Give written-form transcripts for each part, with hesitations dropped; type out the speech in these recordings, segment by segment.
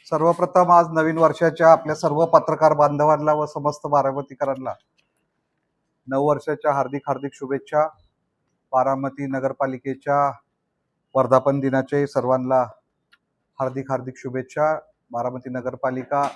सर्वप्रथम आज नवीन वर्षाच्या आपल्या सर्व पत्रकार बांधवांना व समस्त बारामतीकरांना नववर्षाच्या हार्दिक हार्दिक शुभेच्छा। बारामती नगरपालिकेच्या वर्धापन दिनाचे सर्वांना हार्दिक हार्दिक शुभेच्छा। बारामती नगरपालिका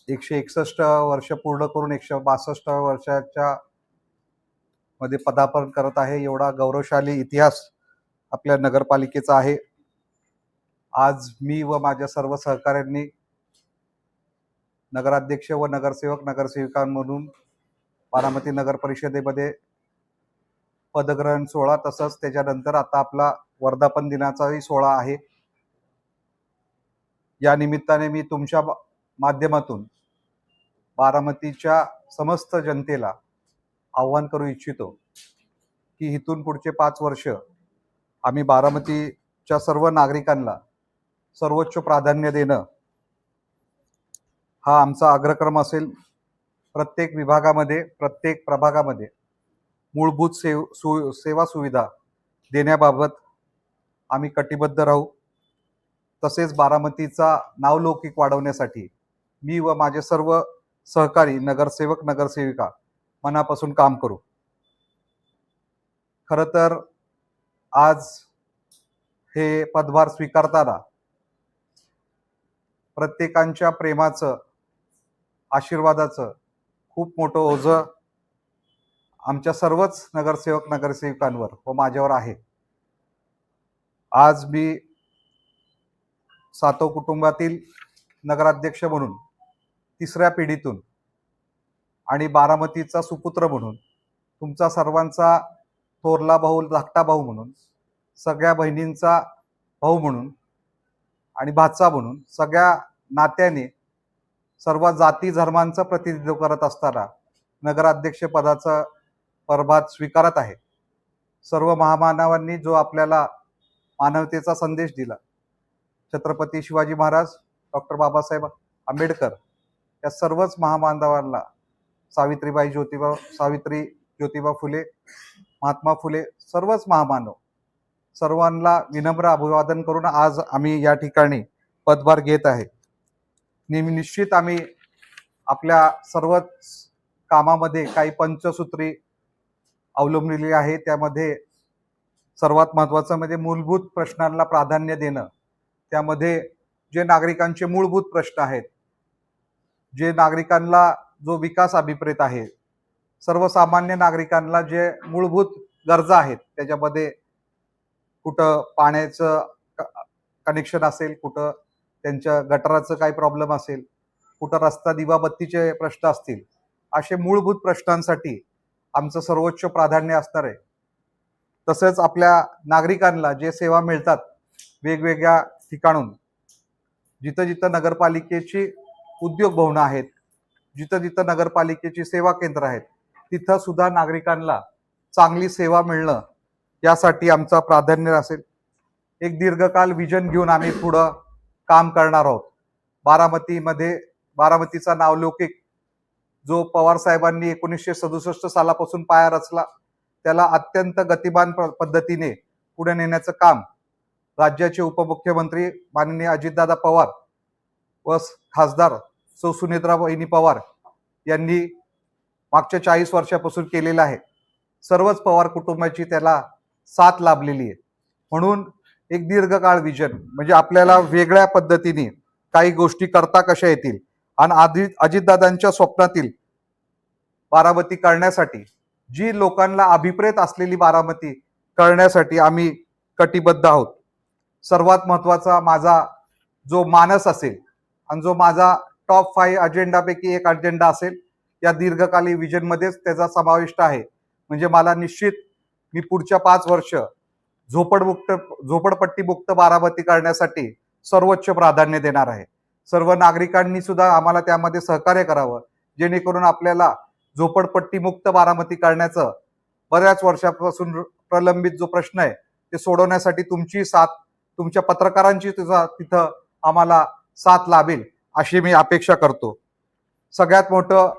161 वर्ष पूर्ण करून 162 वर्षाच्या मध्ये पदार्पण करत आहे। एवढा गौरवशाली इतिहास आपल्या नगरपालिकेचा आहे। आज मी व माझ्या सर्व सहकाऱ्यांनी नगराध्यक्ष व नगरसेवक नगरसेविकांमधून बारामती नगर परिषदेमध्ये पदग्रहण सोहळा तसंच त्याच्यानंतर आता आपला वर्धापन दिनाचाही सोहळा आहे। या निमित्ताने मी तुमच्या माध्यमातून बारामतीच्या समस्त जनतेला आव्हान करू इच्छितो की इथून पुढचे 5 वर्ष आम्ही बारामतीच्या सर्व नागरिकांना सर्वोच्च प्राधान्य देणं हा आमचा अग्रक्रम असेल। प्रत्येक विभागामध्ये प्रत्येक प्रभागामध्ये मूलभूत सेवा सुविधा देण्याबाबत आम्ही कटिबद्ध राहू। तसेच बारामतीचा नावलौकिक वाढवण्यासाठी मी व माझे सर्व सहकारी नगरसेवक नगरसेविका मनापासून काम करू। खरं तर आज हे पदभार स्वीकारताना प्रत्येकांच्या प्रेमाचं आशीर्वादाचं खूप मोठं ओझं आमच्या सर्वच नगरसेवक नगरसेविकांवर व माझ्यावर आहे। आज मी सातव कुटुंबातील नगराध्यक्ष म्हणून 3ऱ्या पिढीतून आणि बारामतीचा सुपुत्र म्हणून तुमचा सर्वांचा थोरला भाऊ धाकटा भाऊ म्हणून सगळ्या बहिणींचा भाऊ म्हणून आणि भाचा म्हणून सगळ्या नात्याने सर्व जाती धर्मांचं प्रतिनिधित्व करत असताना नगराध्यक्ष पदाचा पदभार स्वीकारत आहे। सर्व महामानवांनी जो आपल्याला मानवतेचा संदेश दिला, छत्रपती शिवाजी महाराज, डॉक्टर बाबासाहेब आंबेडकर या सर्वच महामानवांना सावित्री ज्योतिबा फुले, महात्मा फुले सर्वच महामानव सर्वांना विनम्र अभिवादन करून आज आम्ही या ठिकाणी पदभार घेत आहे। निश्चित आम्ही आपल्या सर्वच कामामध्ये काही पंचसूत्री अवलंबलेली आहे। त्यामध्ये सर्वात महत्त्वाचं म्हणजे मूलभूत प्रश्नांना प्राधान्य देणं। त्यामध्ये जे नागरिकांचे मूलभूत प्रश्न आहेत, जे नागरिकांना जो विकास अभिप्रेत आहे, सर्वसामान्य नागरिकांना जे मूलभूत गरजा आहेत, त्याच्यामध्ये कुठं पाण्याचं कनेक्शन असेल, कुठं त्यांच्या गटाराचं काही प्रॉब्लेम असेल, कुठं रस्ता दिवाबत्तीचे प्रश्न असतील, असे मूलभूत प्रश्नांसाठी आमचं सर्वोच्च प्राधान्य असणार आहे। तसेच आपल्या नागरिकांना जे सेवा मिळतात वेगवेगळ्या ठिकाणून, जिथं जिथं नगरपालिकेची उद्योग भवनं आहेत, जिथं जिथं नगरपालिकेची सेवा केंद्र आहेत, तिथं सुद्धा नागरिकांना चांगली सेवा मिळणं यासाठी आमचा प्राधान्य असेल। एक दीर्घकाल विजन घेऊन आम्ही पुढं काम करणार आहोत। बारामतीचा नावलौकिक जो पवार साहेबांनी 1967 सालापासून पाया रचला, त्याला अत्यंत गतिमान पद्धतीने पुढे नेण्याचं काम राज्याचे उपमुख्यमंत्री माननीय अजितदादा पवार व खासदार सौ सुनेत्राबाईंनी पवार यांनी मागच्या 40 वर्षापासून केलेलं आहे। सर्वच पवार कुटुंबाची त्याला साथ लाभलेली आहे। म्हणून एक दीर्घकाळ विजन म्हणजे आपल्याला वेगळ्या पद्धतीने काही गोष्टी करता कशा येतील आणि अजितदादांच्या स्वप्नातील बारामती करण्यासाठी, जी लोकांना अभिप्रेत असलेली बारामती करण्यासाठी आम्ही कटिबद्ध आहोत। सर्वात महत्त्वाचा माझा जो मानस असेल आणि जो माझा टॉप 5 अजेंडापैकी एक अजेंडा असेल, या दीर्घकालीन विजनमध्येच त्याचा समाविष्ट आहे। म्हणजे मला निश्चित मी पुढच्या 5 वर्ष झोपडपट्टीमुक्त बारामती करण्यासाठी सर्वोच्च प्राधान्य देणार आहे। सर्व नागरिकांनी सुद्धा आम्हाला त्यामध्ये सहकार्य करावं, जेणेकरून आपल्याला झोपडपट्टीमुक्त बारामती करण्याचं बऱ्याच वर्षापासून प्रलंबित जो प्रश्न आहे ते सोडवण्यासाठी तुमची साथ, तुमच्या पत्रकारांची तिथं आम्हाला साथ लाभेल अशी मी अपेक्षा करतो। सगळ्यात मोठं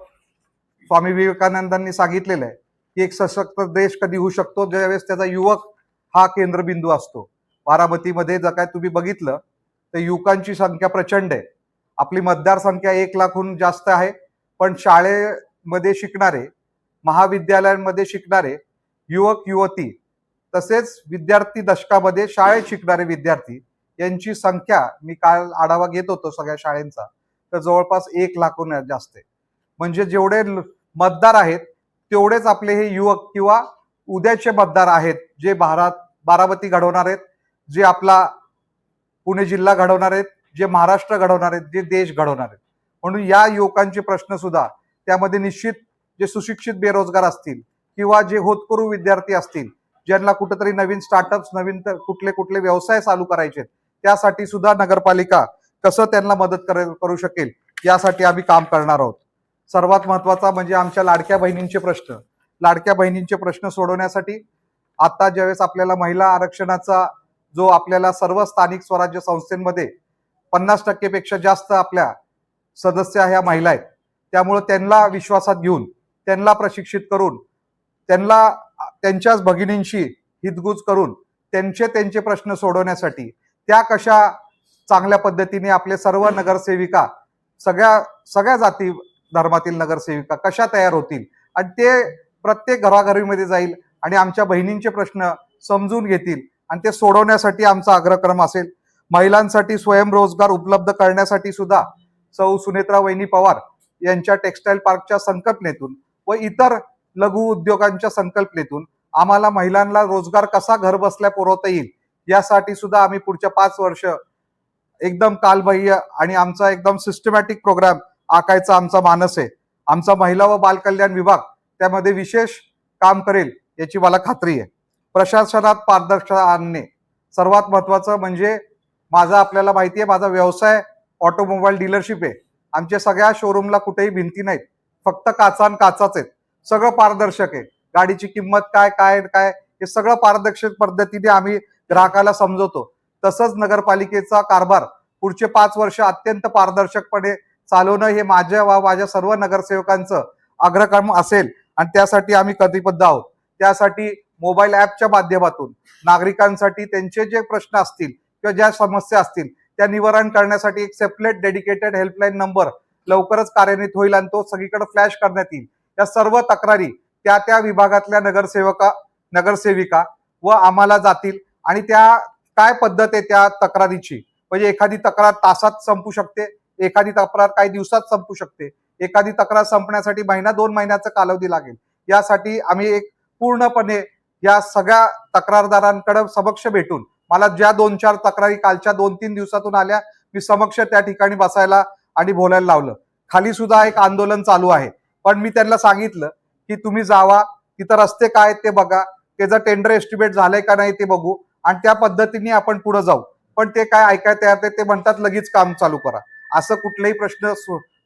स्वामी विवेकानंदांनी सांगितलेलं आहे की एक सशक्त देश कधी होऊ शकतो ज्यावेळेस त्याचा युवक हा केंद्रबिंदू असतो। बारामतीमध्ये जर काय तुम्ही बघितलं तर युवकांची संख्या प्रचंड आहे. आपली मतदार संख्या 1,00,000हून जास्त आहे, पण शाळेमध्ये शिकणारे, महाविद्यालयांमध्ये शिकणारे युवक युवती तसेच विद्यार्थी दशकामध्ये शाळेत शिकणारे विद्यार्थी यांची संख्या मी काल आढावा घेत होतो सगळ्या शाळेंचा, तर जवळपास 1,00,000हून जास्त आहे. म्हणजे जेवढे मतदार आहेत तेवढेच आपले हे युवक किंवा उद्याचे मतदार आहेत, जे बारामती घडवणार आहेत, जे आपला पुणे जिल्हा घडवणार आहेत, जे महाराष्ट्र घडवणार आहेत, जे देश घडवणार आहेत. म्हणून या युवकांचे प्रश्न सुद्धा त्यामध्ये निश्चित जे सुशिक्षित बेरोजगार असतील किंवा जे होतकरू विद्यार्थी असतील, ज्यांना कुठेतरी नवीन स्टार्टअप्स, नवीन कुठले कुठले व्यवसाय चालू करायचे, त्यासाठी सुद्धा नगरपालिका कसं त्यांना मदत करू शकेल यासाठी आम्ही काम करणार आहोत. सर्वात महत्वाचा म्हणजे आमच्या लाडक्या बहिणींचे प्रश्न सोडवण्यासाठी आता ज्यावेळेस आपल्याला महिला आरक्षणाचा जो आपल्याला सर्व स्थानिक स्वराज्य संस्थांमध्ये 50% पेक्षा जास्त आपल्या सदस्य ह्या महिला आहेत, त्यामुळे त्यांना विश्वासात घेऊन, त्यांना प्रशिक्षित करून, त्यांना त्यांच्याच भगिनींशी हितगुज करून त्यांचे प्रश्न सोडवण्यासाठी त्या कशा चांगल्या पद्धतीने आपले सर्व नगरसेविका, सगळ्या जाती धर्मातील नगरसेविका कशा तयार होतील आणि ते प्रत्येक घराघरीमध्ये जाईल आणि आमच्या बहिणींचे प्रश्न समजून घेतील आणि ते सोडवण्यासाठी आमचा अग्रक्रम असेल. महिलांसाठी स्वयंरोजगार उपलब्ध करण्यासाठी सुद्धा सौ सुनेत्रा वहिनी पवार यांच्या टेक्सटाईल पार्कच्या संकल्पनेतून व इतर लघु उद्योगांच्या संकल्पनेतून आम्हाला महिलांना रोजगार कसा घर बसल्या पुरवता येईल यासाठी सुद्धा आम्ही पुढच्या 5 वर्ष एकदम कालबाह्य आणि आमचा एकदम सिस्टमॅटिक प्रोग्राम आखायचा आमचा मानस आहे. आमचा महिला व बालकल्याण विभाग त्यामध्ये विशेष काम करेल याची मला खात्री आहे. प्रशासनात पारदर्शकता आणणे सर्वात महत्वाचं म्हणजे आपल्याला माहिती आहे, माझा व्यवसाय ऑटोमोबाईल डीलरशिप आहे. आमच्या सगळ्या शोरूमला कुठेही भिंती नाहीत, फक्त काचाच आहेत. सगळं पारदर्शक आहे. गाडीची किंमत काय काय काय हे सगळं पारदर्शक पद्धतीने आम्ही ग्राहकाला समजवतो. तसंच नगरपालिकेचा कारभार पुढचे 5 वर्ष अत्यंत पारदर्शकपणे चालवणं हे माझ्या सर्व नगरसेवकांचं अग्रक्रम असेल आणि त्यासाठी आम्ही कटिबद्ध आहोत. त्यासाठी मोबाईल ॲपच्या माध्यमातून नागरिकांसाठी त्यांचे जे प्रश्न असतील किंवा ज्या समस्या असतील त्या निवारण करण्यासाठी एक सेपरेट डेडिकेटेड हेल्पलाईन नंबर लवकरच कार्यान्वित होईल आणि तो सगळीकडे फ्लॅश करण्यात येईल. या सर्व तक्रारी त्या विभागातल्या नगरसेविका व आम्हाला जातील आणि त्या काय पद्धत आहे त्या तक्रारीची, म्हणजे एखादी तक्रार तासात संपू शकते, एखादी तक्रार काही दिवसात संपू शकते, एखादी तक्रार संपण्यासाठी 1-2 महिन्याचा कालावधी लागेल. यासाठी आम्ही एक पूर्णपणे या सगळ्या तक्रारदारांकडे समक्ष भेटून, मला ज्या 2-4 तक्रारी कालच्या 2-3 दिवसातून आल्या, मी समक्ष त्या ठिकाणी बसायला आणि बोलायला लावलं. खाली सुद्धा एक आंदोलन चालू आहे, पण मी त्यांना सांगितलं की तुम्ही जावा, तिथं रस्ते काय ते बघा, त्याचं टेंडर एस्टिमेट झालंय का नाही ते बघू आणि त्या पद्धतीने आपण पुढे जाऊ. पण ते काय ऐकाय तयार नाही, ते म्हणतात लगेच काम चालू करा. असं कुठलाही प्रश्न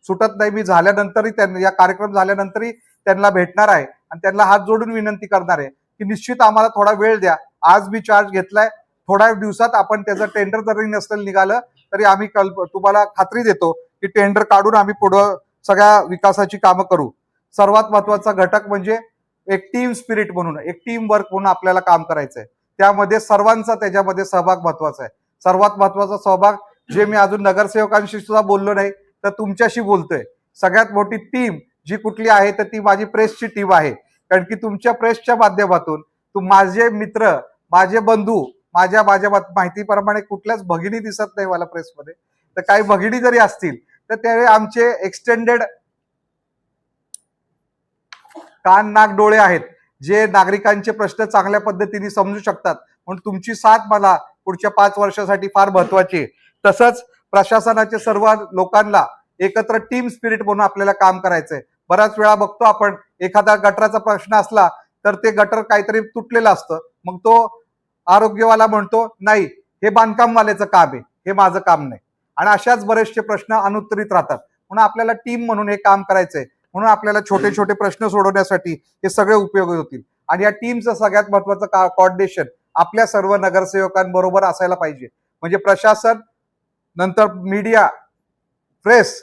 सुटत नाही. मी झाल्यानंतरही या कार्यक्रम झाल्यानंतरही त्यांना भेटणार आहे आणि त्यांना हात जोडून विनंती करणार आहे की निश्चित आम्हाला थोडा वेळ द्या. आज मी चार्ज घेतलाय, थोड्या दिवसात आपण त्याचं टेंडर जरी नसेल निघालं तरी आम्ही तुम्हाला खात्री देतो की टेंडर काढून आम्ही पुढं सगळ्या विकासाची कामं करू. सर्वात महत्वाचा घटक म्हणजे एक टीम स्पिरिट म्हणून, एक टीम वर्क म्हणून आपल्याला काम करायचंय. त्यामध्ये सर्वांचा त्याच्यामध्ये सहभाग महत्वाचा आहे. सर्वात महत्वाचा सहभाग जे मी अजून नगरसेवकांशी सुद्धा बोललो नाही तर तुमच्याशी बोलतोय. सगळ्यात मोठी टीम जी कुठली आहे तर ती माझी प्रेसची टीम आहे. कारण की तुमच्या प्रेसच्या माध्यमातून माझे मित्र, माझे बंधू, माझ्या माहितीप्रमाणे कुठल्याच भगिनी दिसत नाही मला प्रेसमध्ये, तर काही भगिनी जरी असतील तर त्यावेळी आमचे एक्सटेंडेड कान नाक डोळे आहेत, जे नागरिकांचे प्रश्न चांगल्या पद्धतीने समजू शकतात. म्हणून तुमची साथ मला पुढच्या 5 वर्षासाठी फार महत्वाची आहे. तसंच प्रशासनाचे सर्व लोकांना एकत्र टीम स्पिरिट म्हणून आपल्याला काम करायचंय. बऱ्याच वेळा बघतो आपण, एखादा गटराचा प्रश्न असला तर ते गटर काहीतरी तुटलेलं असतं, मग तो आरोग्यवाला म्हणतो नाही हे बांधकामवाल्याचं काम आहे, हे माझं काम नाही, आणि अशाच बरेचसे प्रश्न अनुत्तरित राहतात. म्हणून आपल्याला टीम म्हणून हे काम करायचंय. म्हणून आपल्याला छोटे छोटे प्रश्न सोडवण्यासाठी हे सगळे उपयोगी होतील. आणि या टीमचं सगळ्यात महत्वाचं कोऑर्डिनेशन आपल्या सर्व नगरसेवकांबरोबर असायला पाहिजे. म्हणजे प्रशासन, नंतर मीडिया, प्रेस,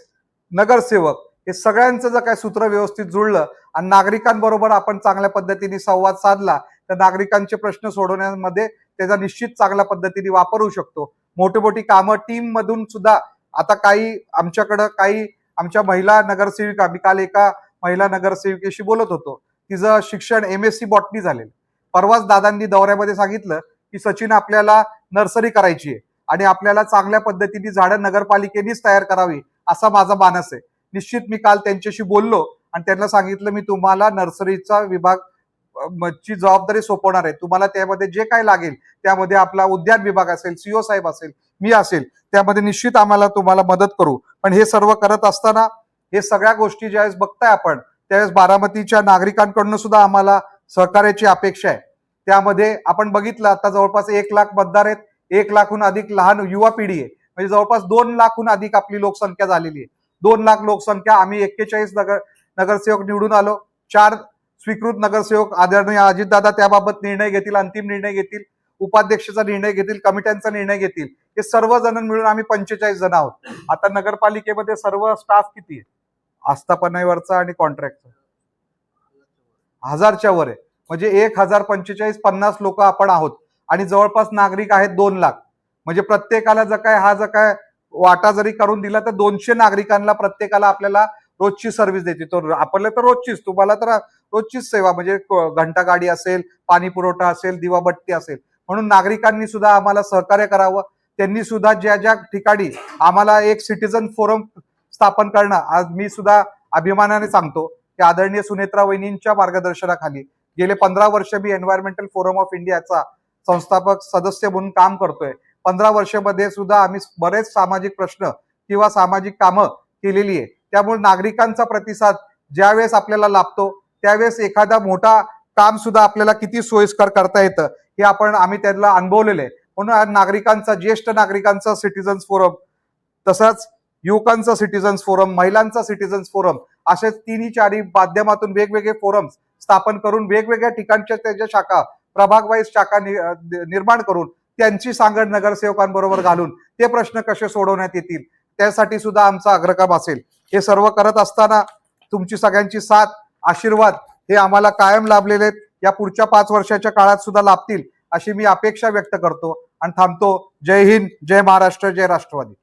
नगरसेवक हे सगळ्यांचं जर काय सूत्र व्यवस्थित जुळलं आणि नागरिकांबरोबर आपण चांगल्या पद्धतीने संवाद साधला तर नागरिकांचे प्रश्न सोडवण्यामध्ये त्याचा निश्चित चांगल्या पद्धतीने वापर होऊ शकतो. मोठी मोठी कामं टीम मधून सुद्धा आता काही आमच्याकडं काही आमच्या महिला नगरसेविका, मी काल एका महिला नगरसेविकेशी बोलत होतो, तिचं शिक्षण MSc बॉटनी झालेलं. परवाच दादांनी दौऱ्यामध्ये सांगितलं की सचिन आपल्याला नर्सरी करायची आहे आणि आपल्याला चांगल्या पद्धतीने झाडं नगरपालिकेनीच तयार करावी असा माझा मानस आहे. निश्चित मी काल त्यांच्याशी बोललो आणि त्यांना सांगितलं मी तुम्हाला नर्सरीचा विभाग ची जबाबदारी सोपवणार आहे. तुम्हाला त्यामध्ये जे काय लागेल त्यामध्ये आपला उद्यान विभाग असेल, CO साहेब असेल, मी असेल, त्यामध्ये निश्चित आम्हाला तुम्हाला मदत करू. पण हे सर्व करत असताना हे सगळ्या गोष्टी ज्यावेळेस बघताय आपण त्यावेळेस बारामतीच्या नागरिकांकडून सुद्धा आम्हाला सहकार्याची अपेक्षा आहे. त्यामध्ये आपण बघितलं आता जवळपास 1 लाख मतदार आहेत, 1 लाखहून अधिक लहान युवा पिढी आहे, म्हणजे जवळपास 2 लाखहून अधिक आपली लोकसंख्या झालेली आहे. 2 लाख लोकसंख्या, आम्ही 41 नगरसेवक निवडून आलो. 4 स्वीकृत नगरसेवक आदरणीय अजितदादा त्याबाबत निर्णय घेतील, अंतिम निर्णय घेतील, उपाध्यक्षाचा निर्णय घेतील, कमिट्यांचा निर्णय घेतील. हे सर्वजण मिळून आम्ही 45 जण आहोत. आता नगरपालिकेमध्ये सर्व स्टाफ किती आहे? आस्थापनेवरचा आणि कॉन्ट्रॅक्टचा 1000च्या वर आहे. म्हणजे 1045 50 लोक आपण आहोत आणि जवळपास नागरिक आहेत 2 लाख. म्हणजे प्रत्येकाला जर काय वाटा जरी करून दिला तर 200 नागरिकांना प्रत्येकाला आपल्याला रोजची सर्व्हिस देते. तो आपल्याला तर रोजचीच, तुम्हाला तर रोजचीच सेवा, म्हणजे घंटा गाडी असेल, पाणी पुरवठा असेल, दिवाबत्ती असेल. म्हणून नागरिकांनी सुद्धा आम्हाला सहकार्य करावं. त्यांनी सुद्धा ज्या ज्या ठिकाणी आम्हाला एक सिटीजन फोरम स्थापन करणं, आज मी सुद्धा अभिमानाने सांगतो की आदरणीय सुनेत्रा वहिनींच्या मार्गदर्शनाखाली गेले 15 वर्ष मी एन्व्हायरमेंटल फोरम ऑफ इंडियाचा संस्थापक सदस्य म्हणून काम करतोय. 15 वर्षामध्ये सुद्धा आम्ही बरेच सामाजिक प्रश्न किंवा सामाजिक कामं केलेली आहे. त्यामुळे नागरिकांचा प्रतिसाद ज्यावेळेस आपल्याला लाभतो त्यावेळेस एखादा मोठा काम सुद्धा आपल्याला किती सोयीस्कर करता येतं हे आम्ही त्यांना अनुभवलेलं आहे. म्हणून आज नागरिकांचा, ज्येष्ठ नागरिकांचा सिटीजन्स फोरम, तसंच युवकांचा सिटीजन्स फोरम, महिलांचा सिटीजन्स फोरम, असे 3-4 माध्यमातून वेगवेगळे फोरम्स स्थापन करून वेगवेगळ्या ठिकाणच्या त्याच्या शाखा, प्रभाग वाईज शाखा निर्माण करून त्यांची सांगड नगरसेवकांबरोबर घालून ते प्रश्न कसे सोडवण्यात येतील त्यासाठी सुद्धा आमचा अग्रक्रम असेल. हे सर्व करत असताना तुमची सगळ्यांची साथ, आशीर्वाद हे आम्हाला कायम लाभलेले आहेत. या पुढच्या 5 वर्षाच्या काळात सुद्धा लाभतील अशी मी अपेक्षा व्यक्त करतो आणि थांबतो. जय हिंद, जय महाराष्ट्र, जय राष्ट्रवादी.